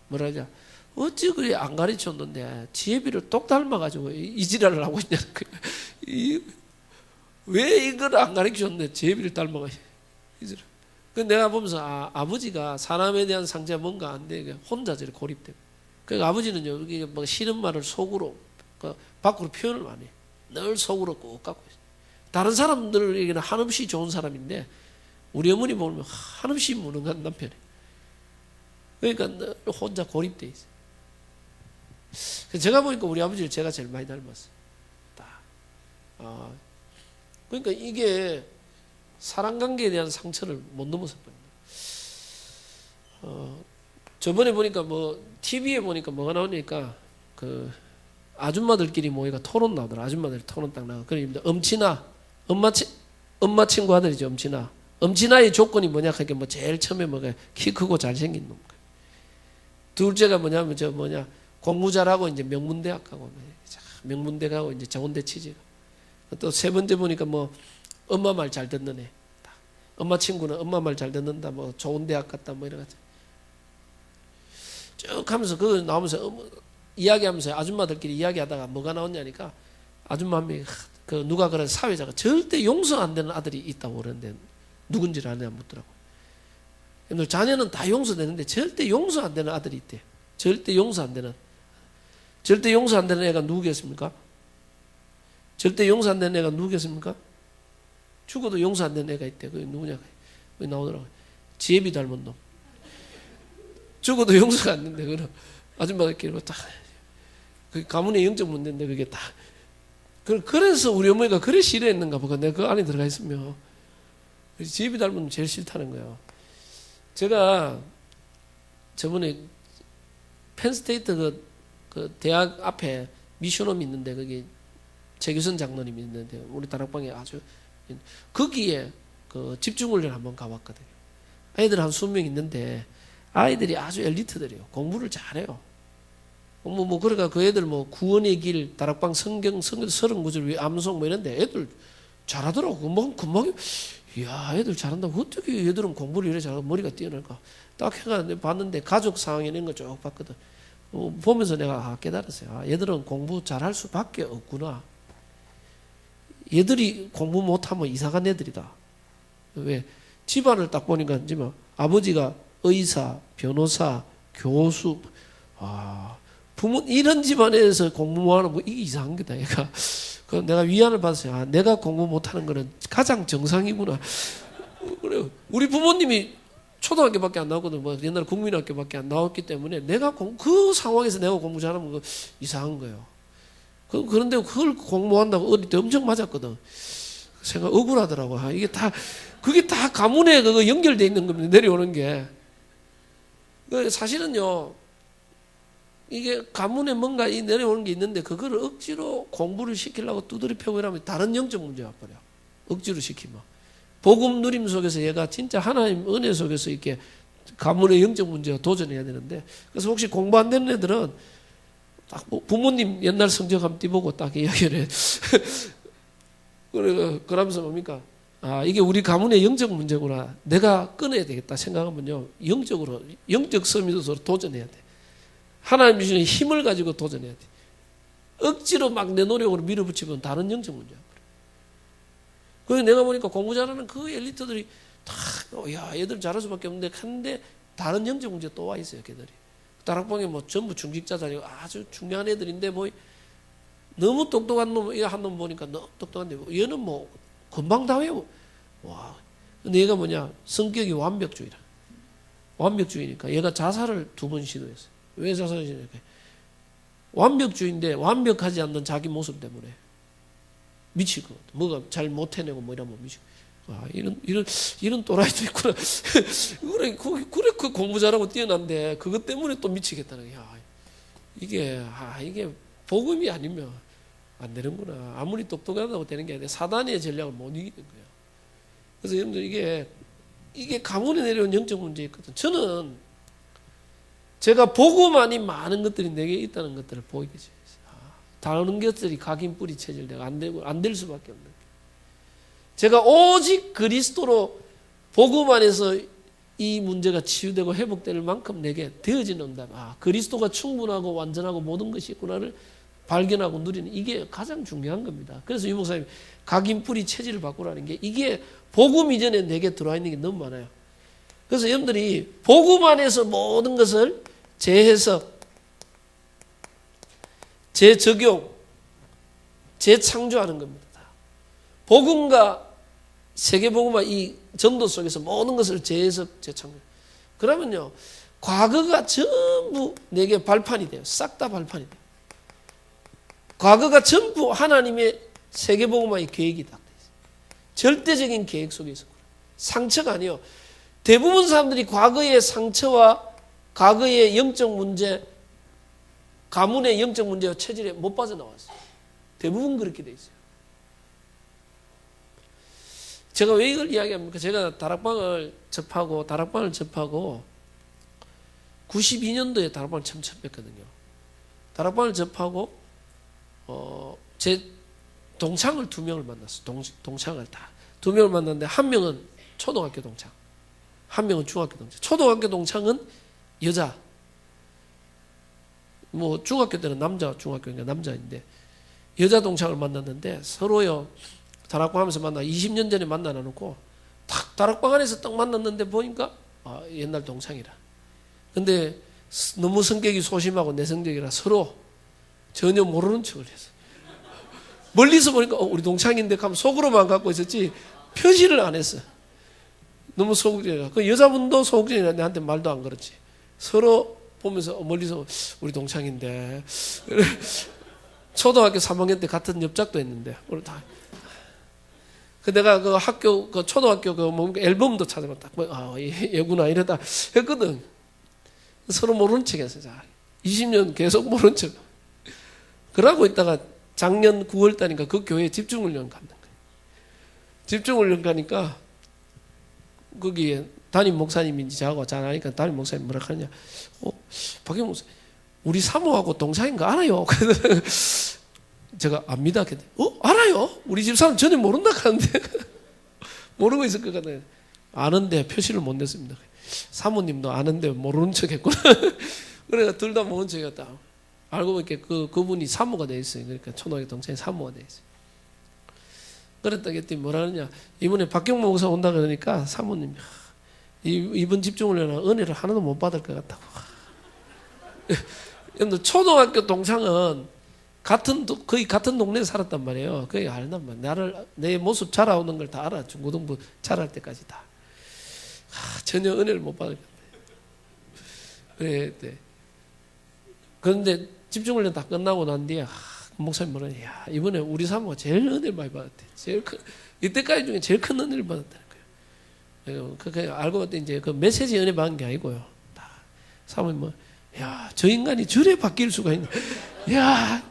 뭐라 하냐, 어찌 그리 안 가르쳤는데 지혜비를 똑 닮아가지고 이 지랄을 하고 있냐는 거예요. 왜 이걸 안 가르쳤는데 지혜비를 닮아가지고 이 지랄. 근데 내가 보면서 아버지가 사람에 대한 상처가 뭔가 안 돼. 혼자 저렇게 고립돼. 그러니까 아버지는요 이게 뭐 싫은 말을 속으로 밖으로 표현을 안 해. 늘 속으로 꼭 갖고 있어. 다른 사람들에게는 한없이 좋은 사람인데 우리 어머니 보면 한없이 무능한 남편이에요. 그러니까 늘 혼자 고립돼 있어요. 제가 보니까 우리 아버지를 제가 제일 많이 닮았어요. 그러니까 이게 사랑관계에 대한 상처를 못 넘어섰거든요. 저번에 보니까 뭐 TV에 보니까 뭐가 나오니까 그 아줌마들끼리 모이가 토론 나오더라. 아줌마들 토론 딱 나가. 그래 엄친아, 엄마 친구 아들이죠. 엄친아의 조건이 뭐냐 하니까 뭐 제일 처음에 뭐가 키 크고 잘생긴 놈. 둘째가 뭐냐면 공부 잘하고 이제 명문대학 가고 명문대 가고 이제 좋은데 취직. 또 세 번째 보니까 뭐 엄마 말 잘 듣는 애. 엄마 친구는 엄마 말 잘 듣는다. 뭐 좋은 대학 갔다 뭐 이런 거. 쭉 하면서 그거 나오면서 이야기하면서 아줌마들끼리 이야기하다가 뭐가 나왔냐니까 아줌마 한 명이 그 누가 그런 사회자가 절대 용서 안 되는 아들이 있다고 그러는데 누군지를 아냐 묻더라고. 자녀는 다 용서되는데 절대 용서 안 되는 아들이 있대. 절대 용서 안 되는 애가 누구겠습니까? 절대 용서 안 되는 애가 누구겠습니까? 죽어도 용서 안 되는 애가 있대. 그게 누구냐? 그게 나오더라고. 지혜비 닮은 놈. 죽어도 용서가 안 된대. 그럼 아줌마들끼리 딱 그 가문의 영적 문제인데 그게 딱. 그래서 우리 어머니가 그래 싫어했는가 보고 내가 그 안에 들어가 있으면 지혜비 닮은 놈 제일 싫다는 거예요. 제가 저번에 펜스테이트 그 대학 앞에 미션홈이 있는데 거기 최규선 장로님이 있는데 우리 다락방에 아주 거기에 그 집중훈련 한번 가봤거든요. 아이들 한 20명 있는데 아이들이 아주 엘리트들이에요. 공부를 잘해요. 그러니까 그 애들 뭐 구원의 길, 다락방 성경 39절 암송 뭐 이런데 애들 잘하더라고. 금방 이야 애들 잘한다고 어떻게 얘들은 공부를 이래 잘하고 머리가 뛰어날까. 딱 해가 봤는데 가족 상황 이런 거 쭉 봤거든. 보면서 내가 깨달았어요. 얘들은 공부 잘할 수밖에 없구나. 얘들이 공부 못하면 이상한 애들이다. 왜? 집안을 딱 보니까 아버지가 의사, 변호사, 교수, 부모 이런 집안에서 공부하는 거 이게 이상한 거다. 얘가. 그 내가 위안을 받았어요. 내가 공부 못하는 거는 가장 정상이구나. 그래 우리 부모님이 초등학교밖에 안 나왔거든. 뭐 옛날 국민학교밖에 안 나왔기 때문에 내가 그 상황에서 내가 공부 잘하면 그 이상한 거예요. 그런데 그걸 공부한다고 어릴 때 엄청 맞았거든. 생각 억울하더라고. 그게 다 가문에 그거 연결돼 있는 겁니다. 내려오는 게. 사실은요, 이게 가문에 뭔가 내려오는 게 있는데 그거를 억지로 공부를 시키려고 두드려 패고 이러면 다른 영적 문제가 버려. 억지로 시키면. 복음 누림 속에서 얘가 진짜 하나님 은혜 속에서 이렇게 가문의 영적 문제가 도전해야 되는데 그래서 혹시 공부 안 되는 애들은 딱 부모님 옛날 성적 한번 띄보고 딱 이야기를 해. 그러면서 뭡니까? 이게 우리 가문의 영적 문제구나. 내가 끊어야 되겠다 생각하면요. 영적 서밋으로 도전해야 돼. 하나님 주시는 힘을 가지고 도전해야 돼. 억지로 막 내 노력으로 밀어붙이면 다른 영적 문제야. 그래서 내가 보니까 공부 잘하는 그 엘리트들이 얘들 잘할 수밖에 없는데 한데 다른 영적 문제 또 와 있어요. 걔들이. 다락방에 뭐 전부 중직자들이고 아주 중요한 애들인데 뭐 너무 똑똑한 놈, 한 놈 보니까 너무 똑똑한데 얘는 뭐 금방 다 외워. 와. 근데 얘가 성격이 완벽주의라. 완벽주의니까 얘가 자살을 2번 시도했어요. 왜 자살을 시도했을까? 완벽주의인데 완벽하지 않는 자기 모습 때문에 미치고 뭐가 잘 못해내고 뭐 이러면 미치고 이런 또라이도 있구나. 그래 그 공부 잘하고 뛰어난데 그것 때문에 또 미치겠다는 거야. 이게 복음이 아니면 안 되는구나. 아무리 똑똑하다고 되는 게 아니라 사단의 전략을 못 이기는 거야. 그래서 여러분들 이게 가문에 내려온 영적 문제 있거든. 저는 제가 복음 아닌 많은 것들이 내게 있다는 것들을 보이게 돼요. 다른 것들이 각인 뿌리 체질되고 안 될 수밖에 없는 거예요. 제가 오직 그리스도로 복음 안에서 이 문제가 치유되고 회복될 만큼 내게 되어지는다면 그리스도가 충분하고 완전하고 모든 것이 있구나를 발견하고 누리는 이게 가장 중요한 겁니다. 그래서 유 목사님 각인 뿌리 체질을 바꾸라는 게 이게 복음 이전에 내게 들어와 있는 게 너무 많아요. 그래서 여러분들이 복음 안에서 모든 것을 재해석, 재적용, 재창조하는 겁니다. 복음과 세계복음과 이 전도 속에서 모든 것을 재해석, 재창조. 그러면요, 과거가 전부 내게 발판이 돼요. 싹 다 발판이 돼요. 과거가 전부 하나님의 세계복음화의 계획이 딱 돼 있어요. 절대적인 계획 속에 있어요. 상처가 아니에요. 대부분 사람들이 과거의 상처와 과거의 영적 문제, 가문의 영적 문제와 체질에 못 빠져나왔어요. 대부분 그렇게 돼 있어요. 제가 왜 이걸 이야기합니까? 제가 다락방을 접하고 92년도에 다락방을 처음 접했거든요. 다락방을 접하고 제 동창을 2명을 만났어요. 동창을 다 2명을 만났는데 한 명은 초등학교 동창, 한 명은 중학교 동창. 초등학교 동창은 여자, 뭐 중학교 때는 남자, 중학교니까 남자인데 여자 동창을 만났는데 서로요 다락방 하면서 만나 20년 전에 만나 놓고 딱 다락방 안에서 딱 만났는데 보니까 옛날 동창이라. 근데 너무 성격이 소심하고 내성적이라 서로 전혀 모르는 척을 했어. 멀리서 보니까 우리 동창인데 하면 속으로만 갖고 있었지 표시를 안 했어. 너무 소극적이라. 그 여자분도 소극적이라 내한테 말도 안 걸었지. 서로 보면서 멀리서 우리 동창인데 초등학교 3학년 때 같은 옆작도 했는데 우리 다. 그 내가 그 학교 그 초등학교 그 뭔가 앨범도 찾아봤다. 얘구나 이러다 했거든. 서로 모르는 척했어. 20년 계속 모르는 척. 그러고 있다가 작년 9월 달이니까 그 교회에 집중훈련 가는 거예요. 집중훈련 가니까 거기에 담임 목사님인지 저하고 잘 아니까 담임 목사님 뭐라 하느냐. 박영 목사 우리 사모하고 동창인 거 알아요? 제가 압니다. 알아요? 우리 집 사람 전혀 모른다 하는데 모르고 있을 것 같아요. 아는데 표시를 못 냈습니다. 사모님도 아는데 모르는 척 했구나. 그러니까 둘 다 모르는 척이었다. 알고 보니까 그분이 사모가 돼 있어요. 그러니까 초등학교 동창이 사모가 돼 있어요. 그랬다 했더니 뭐라 하느냐. 이번에 박경모 목사 온다 그러니까 사모님이 이번 집중훈련은 은혜를 하나도 못 받을 것 같다고. 초등학교 동창은 거의 같은 동네에 살았단 말이에요. 거의 알단 말이에요. 내 모습 자라오는 걸 다 알아. 중고등부 자랄 때까지 다. 전혀 은혜를 못 받을 것 같아요. 그래, 네. 그런데 집중훈련 다 끝나고 난 뒤에 목사님 뭐라 야 이번에 우리 사모가 제일 은혜를 많이 받았대. 이때까지 중에 제일 큰 은혜를 받았다는 거예요. 그 알고 봤더니 이제 그 메시지 은혜 받은 게 아니고요. 다 사모님 저 인간이 저래 바뀔 수가 있나? 야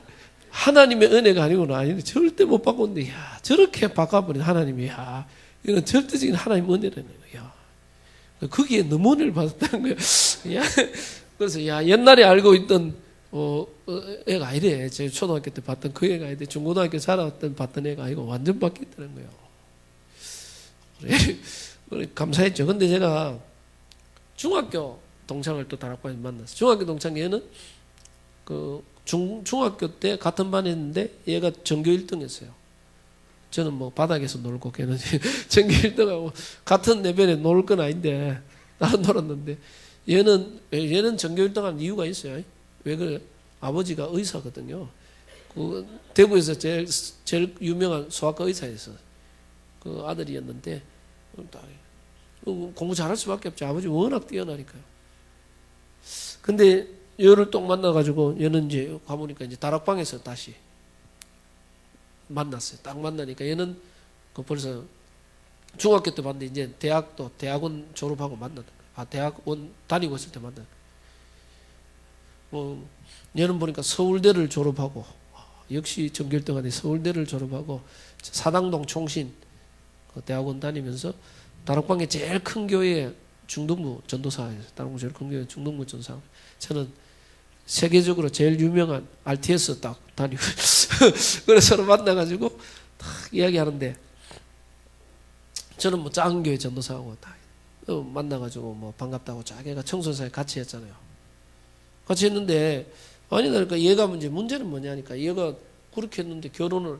하나님의 은혜가 아니구나. 아니 절대 못 바꿨는데 저렇게 바꿔버린 하나님이 이건 절대적인 하나님 은혜라는 거야. 거기에 너무 은혜를 받았다는 거야. 그래서 옛날에 알고 있던 애가 아니래. 제가 초등학교 때 봤던 그 애가 아니래. 중고등학교 자라왔던 봤던 애가 아니고 완전 바뀌었다는 거예요. 그래, 감사했죠. 근데 제가 중학교 동창을 또 다락방에서 만났어요. 중학교 동창 얘는 중학교 때 같은 반에 있는데 얘가 전교 1등 했어요. 저는 뭐 바닥에서 놀고 걔는 전교 1등하고 같은 레벨에 놀 건 아닌데 나는 놀았는데 얘는 전교 1등한 이유가 있어요. 왜 그래? 아버지가 의사거든요. 그 대구에서 제일 유명한 소아과 의사였어. 그 아들이었는데 공부 잘할 수밖에 없죠. 아버지 워낙 뛰어나니까요. 근데 얘를 또 만나가지고 얘는 이제 가보니까 이제 다락방에서 다시 만났어요. 딱 만나니까 얘는 벌써 중학교 때 봤는데 이제 대학원 졸업하고 만났다. 대학원 다니고 있을 때 만났다. 얘는 보니까 서울대를 졸업하고 역시 전교 1등하니 서울대를 졸업하고 사당동 총신 대학원 다니면서 다락방의 제일 큰 교회 중등부 전도사예요. 다락방 제일 큰 교회 중등부 전도사. 저는 세계적으로 제일 유명한 RTS 딱 다니고 그래서 서로 만나가지고 딱 이야기하는데 저는 뭐 작은 교회 전도사하고 다 만나가지고 뭐 반갑다고 자기가 청소사에 같이 했잖아요. 같이 했는데 그러니까 얘가 문제는 뭐냐니까 얘가 그렇게 했는데 결혼을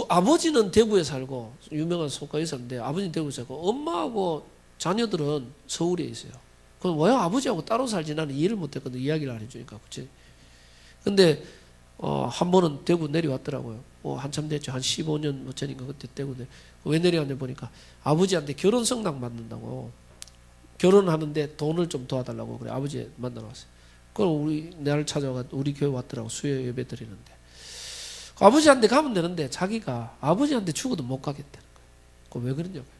아버지는 대구에 살고 유명한 소아과 의사인데 아버지는 대구에 살고 엄마하고 자녀들은 서울에 있어요. 그럼 왜 아버지하고 따로 살지 나는 이해를 못했거든. 이야기를 안 해주니까. 그치? 근데 한 번은 대구 내려왔더라고요. 한참 됐죠. 한 15년 전인가 그때 대구 왜 내려왔냐 보니까 아버지한테 결혼 성당 받는다고 결혼하는데 돈을 좀 도와달라고 그래 아버지 만나러 왔어요. 그럼 나를 찾아와 우리 교회 왔더라고. 수요 예배 드리는데 아버지한테 가면 되는데 자기가 아버지한테 죽어도 못 가겠다는 거예요. 그거 왜 그러냐고요.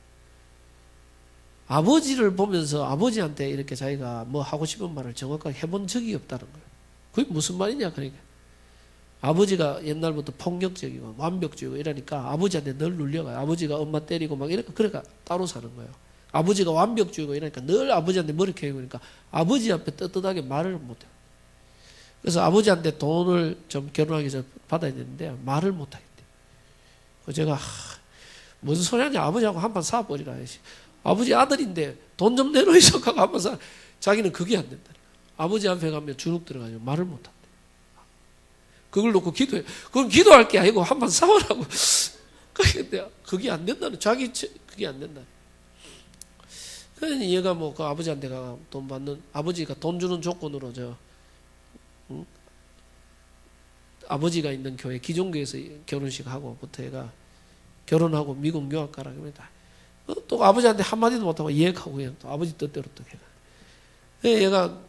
아버지를 보면서 아버지한테 이렇게 자기가 뭐 하고 싶은 말을 정확하게 해본 적이 없다는 거예요. 그게 무슨 말이냐 그러니까. 아버지가 옛날부터 폭력적이고 완벽주의고 이러니까 아버지한테 늘 눌려가요. 아버지가 엄마 때리고 막 이러니까 그러니까 따로 사는 거예요. 아버지가 완벽주의고 이러니까 늘 아버지한테 머리 캐고 그러니까 아버지 앞에 떳떳하게 말을 못해요. 그래서 아버지한테 돈을 좀 결혼하기 전에 받아야 되는데 말을 못하겠대. 그래서 제가 무슨 소리 하냐, 아버지하고 한판 싸워버리라 해야지. 아버지 아들인데 돈 좀 내놓으셔 하고 한판 싸워. 자기는 그게 안 된다. 아버지 앞에 가면 주눅 들어가지고 말을 못한대. 그걸 놓고 기도해. 그건 기도할 게 아니고 한판 싸우라고. 근데 그게 안 된다는, 자기 그게 안 된다. 그래서 얘가 뭐 그 아버지한테 가 돈 받는, 아버지가 돈 주는 조건으로 아버지가 있는 교회, 기존교회에서 결혼식 하고부터 얘가 결혼하고 미국 유학 가라 그럽니다. 또 아버지한테 한마디도 못하고 예약하고 그냥 또 아버지 뜻대로 또 해가. 얘가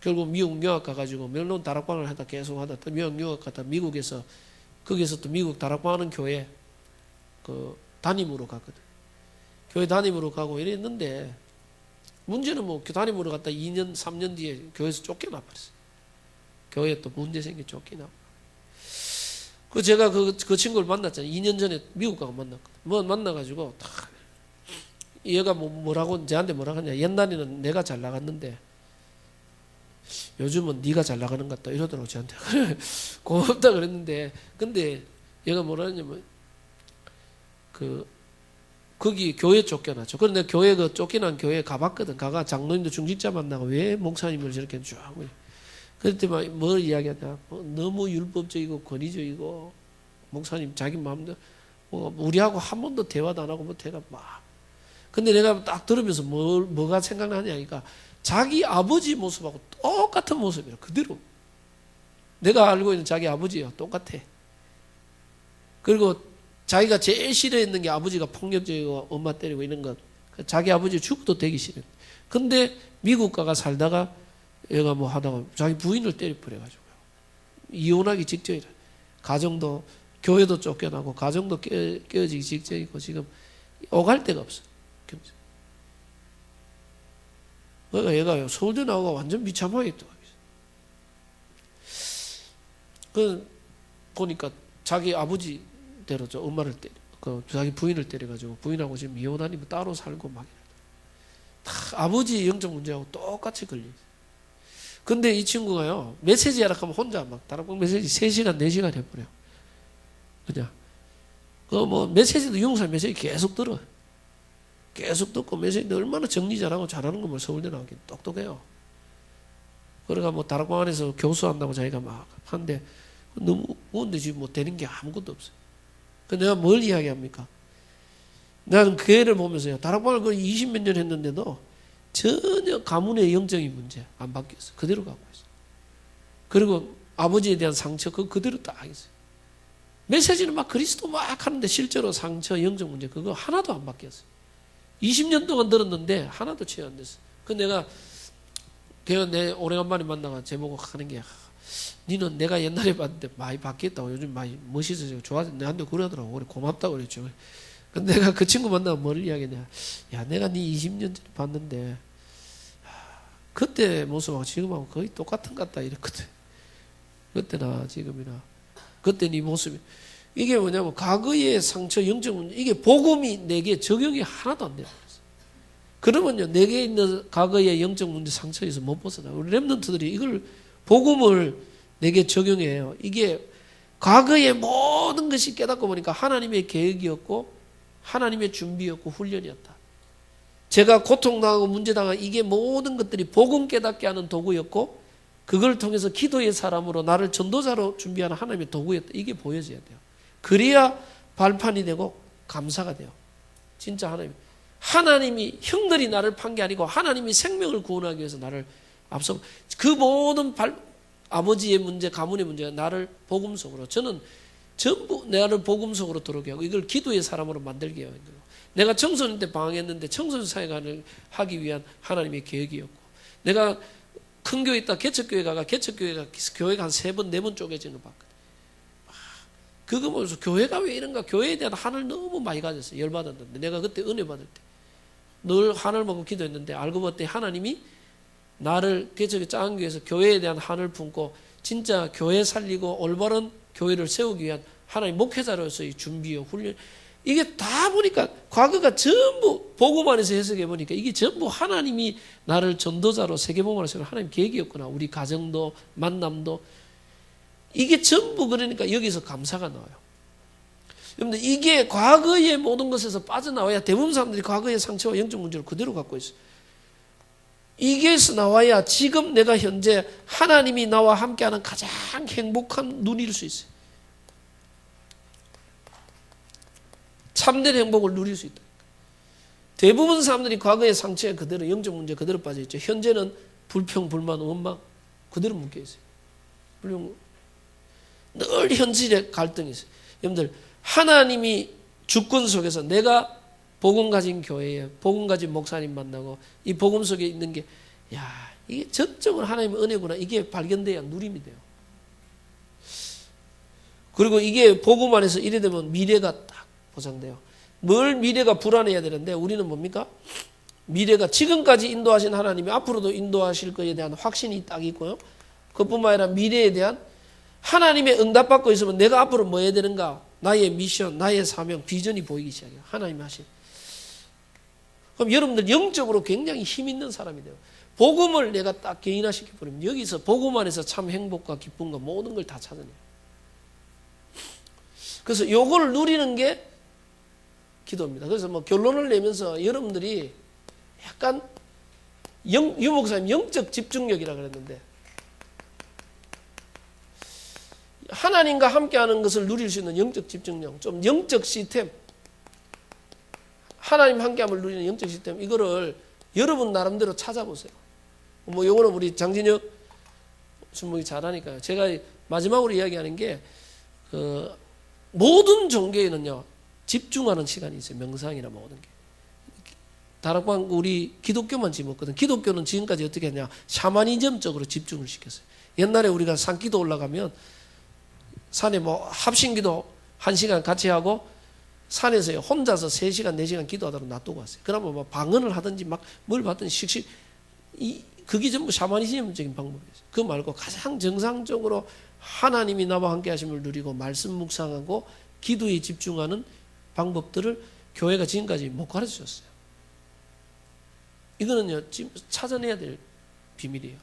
결국 미국 유학 가가지고 멜론 다락방을 하다 계속 하다 또 미국 유학 갔다 미국에서 거기서 또 미국 다락방하는 교회 그 담임으로 갔거든. 교회 담임으로 가고 이랬는데 문제는 뭐 담임으로 갔다 2년 3년 뒤에 교회에서 쫓겨나 버렸어. 교회에 또 문제 생겨 쫓겨나. 그 제가 그 친구를 만났잖아요. 2년 전에 미국 가고 만났거든. 뭐 만나가지고 딱 얘가 뭐라고 저한테 뭐라고 하냐. 옛날에는 내가 잘 나갔는데 요즘은 네가 잘 나가는 것 같다 이러더라고 저한테. 고맙다 그랬는데 근데 얘가 뭐라 하냐면 거기 교회 쫓겨났죠. 그런데 교회 쫓겨난 교회에 가봤거든. 가가 장로님도 중직자 만나고 왜 목사님을 저렇게 쭉 그랬더니 뭘 이야기하냐. 너무 율법적이고 권위적이고 목사님 자기 마음대로 우리하고 한 번도 대화도 안 하고 못해가 막. 근데 내가 딱 들으면서 뭐가 생각나냐니까 자기 아버지 모습하고 똑같은 모습이라 그대로. 내가 알고 있는 자기 아버지예요. 똑같아. 그리고 자기가 제일 싫어했는 게 아버지가 폭력적이고 엄마 때리고 이런 것. 자기 아버지 죽어도 되기 싫어. 근데 미국 가가 살다가 얘가 뭐 하다가 자기 부인을 때려버려가지고요. 이혼하기 직전이라. 가정도 교회도 쫓겨나고 가정도 깨어지기 직전이고 지금 오갈 데가 없어. 그러니까 얘가 서울대 나오고 완전 비참하겠다. 그 보니까 자기 아버지대로 엄마를 자기 부인을 때려가지고 부인하고 지금 이혼 아니면 따로 살고 막 다 아버지 영적 문제하고 똑같이 걸려. 근데 이 친구가요 메시지 하라 하면 혼자 막 다락방 메시지 3시간 4시간 해버려. 그냥 뭐 메시지도 용사 메시지 계속 들어. 계속 듣고 메시지 얼마나 정리 잘하고 잘하는 거 뭐 서울대 나오긴 똑똑해요. 그러니까 뭐 다락방 안에서 교수한다고 자기가 막 하는데 너무 무거운데 지금 뭐 되는 게 아무것도 없어요. 그 내가 뭘 이야기합니까? 나는 그 애를 보면서요. 다락방을 거의 20몇 년 했는데도 전혀 가문의 영적인 문제 안 바뀌었어. 그대로 가고 있어. 그리고 아버지에 대한 상처 그대로 딱 하겠어요. 메시지는 막 그리스도 막 하는데 실제로 상처 영적 문제 그거 하나도 안 바뀌었어요. 20년 동안 들었는데 하나도 치유 안 됐어. 그 내가 내 오래간만에 만나가 제보고 하는 게 니는 내가 옛날에 봤는데 많이 바뀌었다고 요즘 많이 멋있어지고 좋아졌네. 내한테 그러더라고. 그래 고맙다고 그랬죠. 근데 내가 그 친구 만나고 뭘 이야기했냐. 야 내가 니 20년 전에 봤는데 그때 모습하고 지금하고 거의 똑같은 것 같다 이랬거든. 그때나 지금이나 그때 네 모습이 이게 뭐냐면 과거의 상처 영적 문제 이게 복음이 내게 적용이 하나도 안 돼요. 그러면요 내게 있는 과거의 영적 문제 상처에서 못 벗어나. 우리 렘넌트들이 이걸 복음을 내게 적용해요. 이게 과거의 모든 것이 깨닫고 보니까 하나님의 계획이었고 하나님의 준비였고 훈련이었다. 제가 고통당하고 문제당한 이게 모든 것들이 복음 깨닫게 하는 도구였고 그걸 통해서 기도의 사람으로 나를 전도자로 준비하는 하나님의 도구였다. 이게 보여져야 돼요. 그래야 발판이 되고 감사가 돼요. 진짜 하나님이 형들이 나를 판 게 아니고 하나님이 생명을 구원하기 위해서 나를 앞서 그 모든 아버지의 문제, 가문의 문제가 나를 복음 속으로 저는 전부 나를 복음 속으로 들어오게 하고 이걸 기도의 사람으로 만들게 해요. 내가 청소년 때 방황했는데 청소년 사역을 하기 위한 하나님의 계획이었고 내가 큰 교회 있다 개척교회 가가 교회가 한 3번 4번 쪼개지는 거 봤거든. 그거 보면서 교회가 왜 이런가 교회에 대한 한을 너무 많이 가졌어요. 열받았는데 내가 그때 은혜 받을 때 늘 한을 먹고 기도했는데 알고 봤더니 하나님이 나를 개척의 작은 교회에서 교회에 대한 한을 품고 진짜 교회 살리고 올바른 교회를 세우기 위한 하나님 목회자로서의 준비와 훈련, 이게 다 보니까 과거가 전부 복음 안에서 해석해 보니까 이게 전부 하나님이 나를 전도자로 세계복음을 세우는 하나님 계획이었구나. 우리 가정도 만남도 이게 전부, 그러니까 여기서 감사가 나와요. 여러분들 이게 과거의 모든 것에서 빠져나와야, 대부분 사람들이 과거의 상처와 영적 문제를 그대로 갖고 있어요. 이게서 나와야 지금 내가 현재 하나님이 나와 함께하는 가장 행복한 눈일 수 있어요. 참된 행복을 누릴 수 있다. 대부분 사람들이 과거의 상처에 그대로, 영적 문제 그대로 빠져있죠. 현재는 불평, 불만, 원망 그대로 묶여있어요. 늘 현실에 갈등이 있어요. 여러분들 하나님이 주권 속에서 내가 복음 가진 교회에 복음 가진 목사님 만나고 이 복음 속에 있는 게, 야, 이게 전적으로 하나님의 은혜구나, 이게 발견돼야 누림이 돼요. 그리고 이게 복음 안에서 이래 되면 미래가 딱 보장돼요. 뭘 미래가 불안해야 되는데 우리는 뭡니까? 미래가 지금까지 인도하신 하나님이 앞으로도 인도하실 것에 대한 확신이 딱 있고요. 그뿐만 아니라 미래에 대한 하나님의 응답받고 있으면 내가 앞으로 뭐 해야 되는가? 나의 미션, 나의 사명, 비전이 보이기 시작해요. 하나님이 하신. 그럼 여러분들 영적으로 굉장히 힘 있는 사람이 돼요. 복음을 내가 딱 개인화시켜버리면 여기서 복음 안에서 참 행복과 기쁨과 모든 걸 다 찾아내요. 그래서 요걸 누리는 게 기도입니다. 그래서 뭐 결론을 내면서 여러분들이 약간 유 목사님 영적 집중력이라고 그랬는데, 하나님과 함께하는 것을 누릴 수 있는 영적 집중력, 좀 영적 시스템, 하나님 함께함을 누리는 영적 시스템, 이거를 여러분 나름대로 찾아보세요. 뭐 요거는 우리 장진혁 순목이 잘하니까요. 제가 마지막으로 이야기하는 게, 모든 종교에는요 집중하는 시간이 있어요. 명상이나 모든 게. 다락방 우리 기독교만 집었거든. 기독교는 지금까지 어떻게 했냐, 샤머니즘적으로 집중을 시켰어요. 옛날에 우리가 산기도 올라가면 산에 뭐 합심기도 1시간 같이 하고 산에서 혼자서 3시간 4시간 기도하다가 놔두고 왔어요. 그러면 뭐 방언을 하든지 막 뭘 받든지 씩씩, 그게 전부 샤머니즘적인 방법이었어요. 그거 말고 가장 정상적으로 하나님이 나와 함께 하심을 누리고 말씀 묵상하고 기도에 집중하는 방법들을 교회가 지금까지 못 가르쳐줬어요. 이거는요 지금 찾아내야 될 비밀이에요.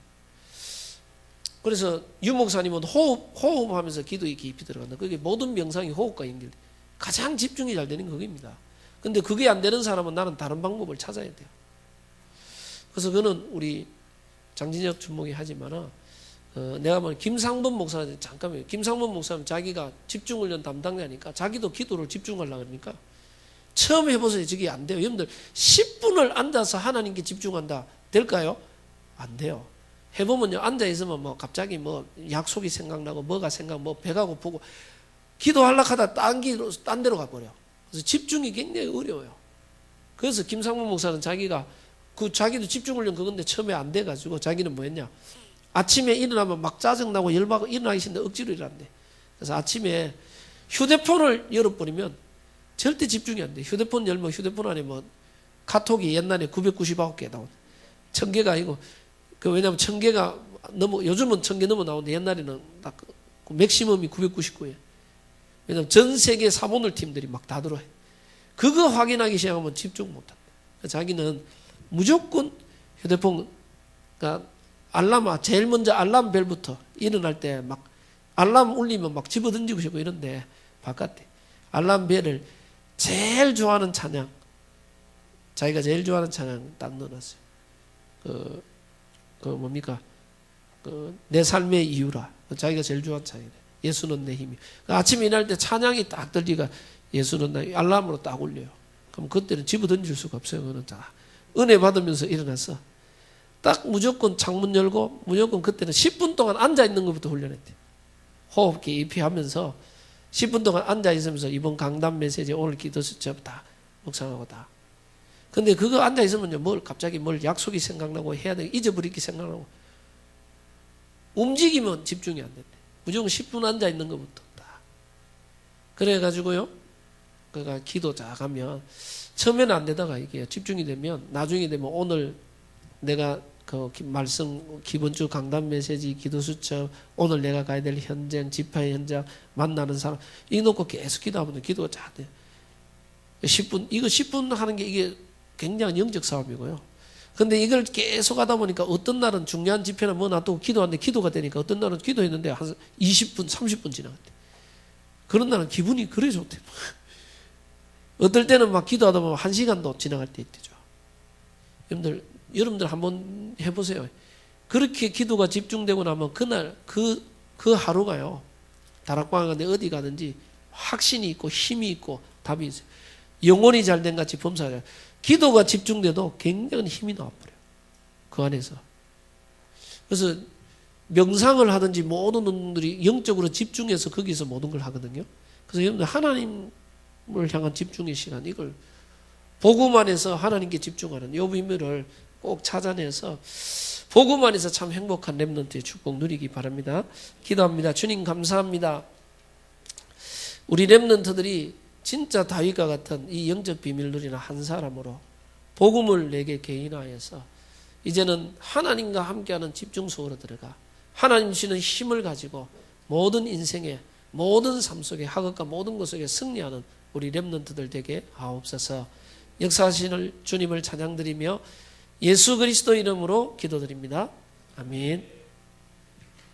그래서 유 목사님은 호흡하면서 기도에 깊이 들어간다. 그게 모든 명상이 호흡과 연결돼. 가장 집중이 잘 되는 그겁니다. 근데 그게 안 되는 사람은 나는 다른 방법을 찾아야 돼요. 그래서 그는 우리 장진혁 주목이 하지만은, 내가 뭐 김상범 목사한테 잠깐만요. 김상범 목사는 자기가 집중훈련 담당자니까 자기도 기도를 집중하려고 그러니까 처음 해보세요. 저게 안 돼요. 여러분들 10분을 앉아서 하나님께 집중한다 될까요? 안 돼요. 해보면요 앉아 있으면 뭐 갑자기 뭐 약속이 생각나고 뭐가 뭐 배가 고프고 기도하려고 하다 딴 데로 가버려. 그래서 집중이 굉장히 어려워요. 그래서 김상범 목사는 자기가 자기도 집중훈련 그건데 처음에 안 돼가지고 자기는 뭐 했냐, 아침에 일어나면 막 짜증나고 열받고 일어나기 싫은데 억지로 일어난대. 그래서 아침에 휴대폰을 열어버리면 절대 집중이 안 돼. 휴대폰 열면 휴대폰 안에 뭐 카톡이 옛날에 999개 나오네. 1000개가 아니고, 왜냐면 1000개가 넘어, 요즘은 1000개 넘어 나오는데 옛날에는 딱 맥시멈이 999예요. 왜냐면 전 세계 사보늘 팀들이 막 다 들어와요. 그거 확인하기 시작하면 집중 못 한다. 자기는 무조건 휴대폰, 그러니까 제일 먼저 알람 벨부터 일어날 때 막 알람 울리면 막 집어 던지고 싶고 이런데 바깥에 알람 벨을 제일 좋아하는 찬양, 자기가 제일 좋아하는 찬양 딱 넣어놨어요. 뭡니까? 내 삶의 이유라. 자기가 제일 좋아하는 찬양이래. 예수는 내 힘이. 아침에 일어날 때 찬양이 딱 들리가 예수는 내 알람으로 딱 울려요. 그럼 그때는 집어 던질 수가 없어요. 그는 다 은혜 받으면서 일어나서 딱 무조건 창문 열고 무조건 그때는 10분 동안 앉아 있는 것부터 훈련했대. 호흡 깊이 하면서 10분 동안 앉아 있으면서 이번 강단 메시지 오늘 기도 수첩 다 묵상하고 다. 근데 그거 앉아 있으면요 갑자기 뭘 약속이 생각나고 해야 돼 잊어버리기 생각나고 움직이면 집중이 안 된대. 무조건 10분 앉아 있는 것부터 다. 그래가지고요 그가 기도 쫙 하면 처음에는 안 되다가 이게 집중이 되면 나중에 되면 오늘 내가 말씀 기본주 강단 메시지 기도 수첩 오늘 내가 가야 될 현장 집회 현장 만나는 사람 이거 놓고 계속 기도하면 기도가 잘 돼요. 10분 이거 10분 하는 게 이게 굉장한 영적 사업이고요. 근데 이걸 계속 하다 보니까 어떤 날은 중요한 집회나 뭐 놔두고 기도하는데 기도가 되니까 어떤 날은 기도했는데 한 20분 30분 지나갔대. 그런 날은 기분이 그래 좋대. 어떨 때는 막 기도하다 보면 1시간도 지나갈 때 있대죠. 여러분들 한번 해보세요. 그렇게 기도가 집중되고 나면 그날 그 하루가요. 다락방 가는데 어디 가든지 확신이 있고 힘이 있고 답이 있어요. 영혼이 잘된 같이 범사해요. 기도가 집중돼도 굉장히 힘이 나와버려요. 그 안에서. 그래서 명상을 하든지 모든 분들이 영적으로 집중해서 거기서 모든 걸 하거든요. 그래서 여러분들 하나님을 향한 집중의 시간 이걸 복음 안에서 하나님께 집중하는 이 비밀을 꼭 찾아내서 복음 안에서 참 행복한 렘넌트의 축복 누리기 바랍니다. 기도합니다. 주님 감사합니다. 우리 렘넌트들이 진짜 다윗과 같은 이 영적 비밀 누리는 한 사람으로 복음을 내게 개인화해서 이제는 하나님과 함께하는 집중 속으로 들어가 하나님 주시는 힘을 가지고 모든 인생의 모든 삶 속에 학업과 모든 것 속에 승리하는 우리 렘넌트들 되게 하옵소서. 역사하시는 주님을 찬양드리며 예수 그리스도 이름으로 기도드립니다. 아멘.